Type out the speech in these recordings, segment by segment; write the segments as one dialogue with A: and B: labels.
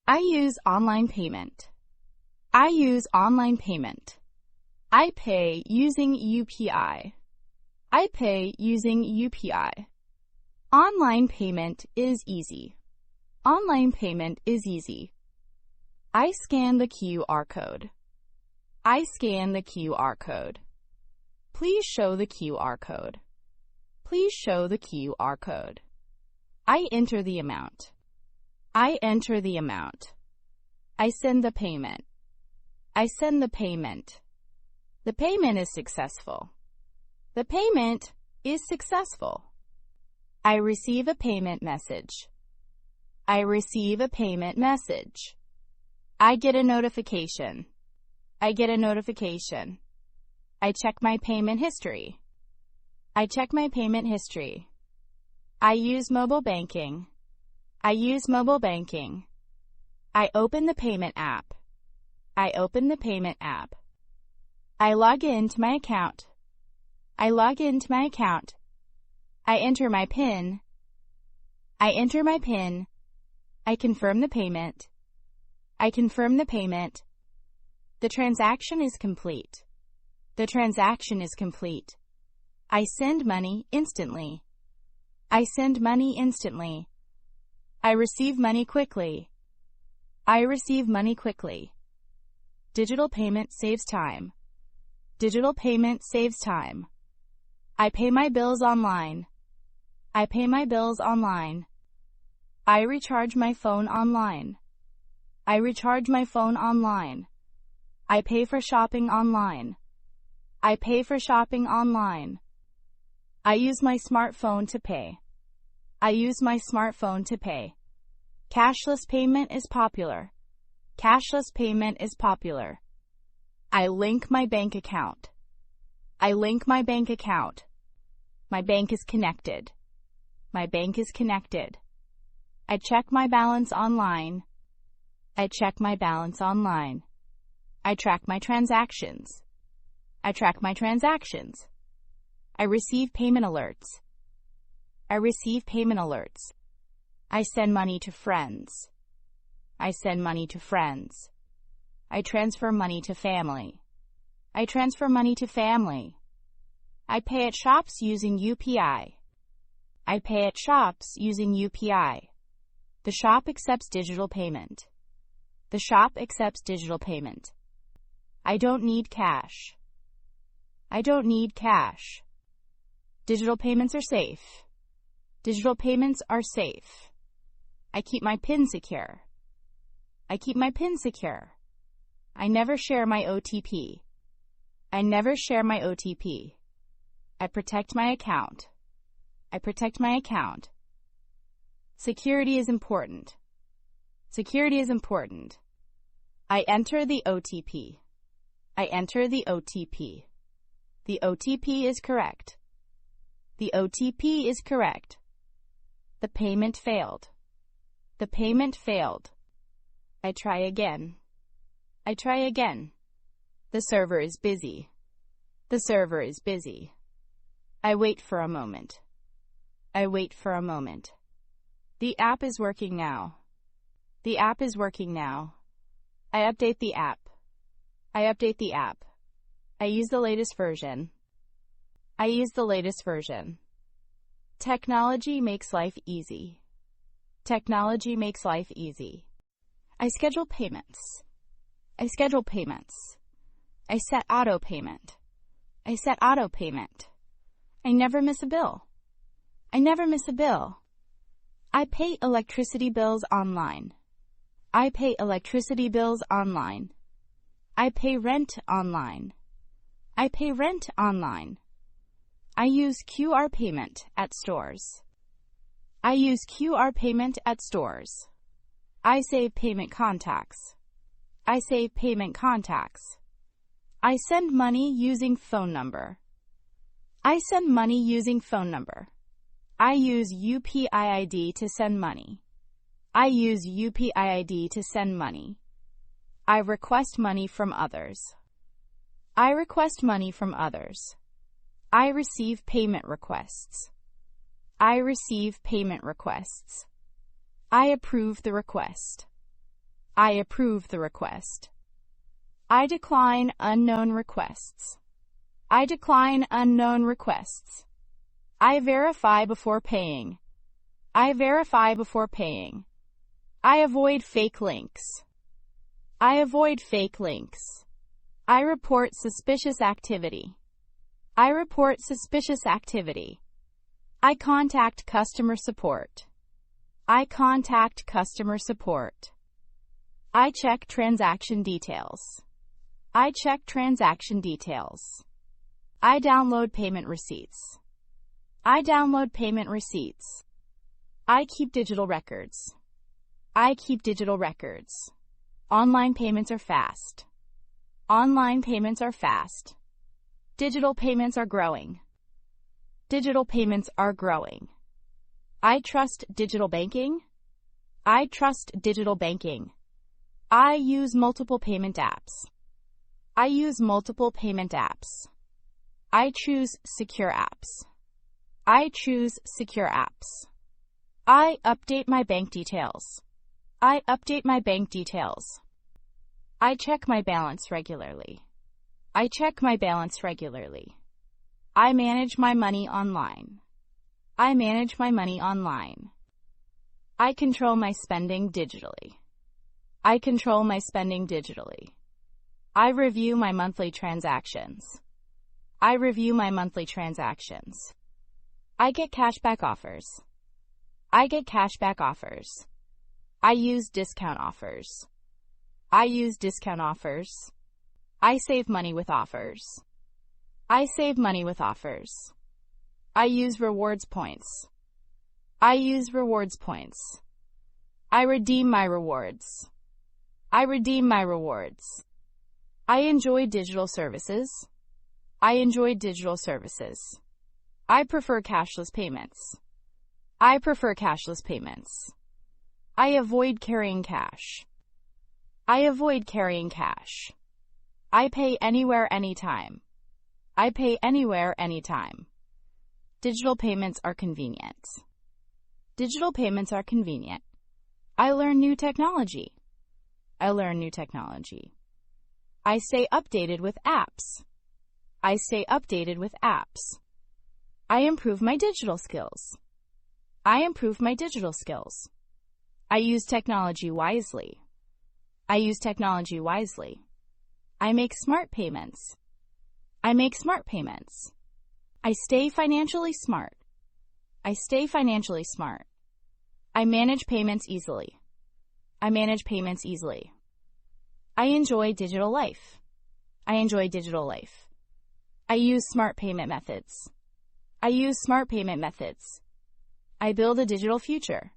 A: I use online payment. I use online payment. I pay using UPI. I pay using UPI. Online payment is easy. Online payment is easy. I scan the QR code. I scan the QR code. Please show the QR code. Please show the QR code. I enter the amount. I enter the amount. I send the payment. I send the payment. The payment is successful. The payment is successful. I receive a payment message. I receive a payment message. I get a notification. I get a notification. I check my payment history. I check my payment history. I use mobile banking. I use mobile banking. I open the payment app. I open the payment app. I log in to my account. I log in to my account. I enter my PIN. I enter my PIN. I confirm the payment. I confirm the payment. The transaction is complete. The transaction is complete. I send money instantly. I send money instantly. I receive money quickly. I receive money quickly. Digital payment saves time. Digital payment saves time. I pay my bills online. I pay my bills online. I recharge my phone online. I recharge my phone online. I pay for shopping online. I pay for shopping online. I use my smartphone to pay. I use my smartphone to pay. Cashless payment is popular. Cashless payment is popular. I link my bank account. I link my bank account. My bank is connected. My bank is connected. I check my balance online. I check my balance online. I track my transactions. I track my transactions. I receive payment alerts. I receive payment alerts. I send money to friends. I send money to friends. I transfer money to family. I transfer money to family. I pay at shops using UPI. I pay at shops using UPI. The shop accepts digital payment. The shop accepts digital payment. I don't need cash. I don't need cash. Digital payments are safe. Digital payments are safe. I keep my PIN secure. I keep my PIN secure. I never share my OTP. I never share my OTP. I protect my account. I protect my account. Security is important. Security is important. I enter the OTP. I enter the OTP. The OTP is correct. The OTP is correct. The payment failed. The payment failed. I try again. I try again. The server is busy. The server is busy. I wait for a moment. I wait for a moment. The app is working now. The app is working now. I update the app. I update the app. I use the latest version. I use the latest version. Technology makes life easy. Technology makes life easy. I schedule payments. I schedule payments. I set auto payment. I set auto payment. I never miss a bill. I never miss a bill. I pay electricity bills online. I pay electricity bills online. I pay rent online. I pay rent online. I use QR payment at stores. I use QR payment at stores. I save payment contacts. I save payment contacts. I send money using phone number. I send money using phone number. I use UPI ID to send money. I use UPI ID to send money. I request money from others. I request money from others. I receive payment requests. I receive payment requests. I approve the request. I approve the request. I decline unknown requests. I decline unknown requests. I verify before paying. I verify before paying. I avoid fake links. I avoid fake links. I report suspicious activity. I report suspicious activity. I contact customer support. I contact customer support. I check transaction details. I check transaction details. I download payment receipts. I download payment receipts. I keep digital records. I keep digital records. Online payments are fast. Online payments are fast. Digital payments are growing. Digital payments are growing. I trust digital banking. I trust digital banking. I use multiple payment apps. I use multiple payment apps. I choose secure apps. I choose secure apps. I update my bank details. I update my bank details. I check my balance regularly. I check my balance regularly. I manage my money online. I manage my money online. I control my spending digitally. I control my spending digitally. I review my monthly transactions. I review my monthly transactions. I get cashback offers. I get cashback offers. I use discount offers. I use discount offers. I save money with offers. I save money with offers. I use rewards points. I use rewards points. I redeem my rewards. I redeem my rewards. I enjoy digital services. I enjoy digital services. I prefer cashless payments. I prefer cashless payments. I avoid carrying cash. I avoid carrying cash. I pay anywhere, anytime. I pay anywhere, anytime. Digital payments are convenient. Digital payments are convenient. I learn new technology. I learn new technology. I stay updated with apps. I stay updated with apps. I improve my digital skills. I improve my digital skills. I use technology wisely. I use technology wisely. I make smart payments. I make smart payments. I stay financially smart. I stay financially smart. I manage payments easily. I manage payments easily. I enjoy digital life. I enjoy digital life. I use smart payment methods. I use smart payment methods. I build a digital future.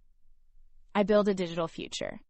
A: I build a digital future.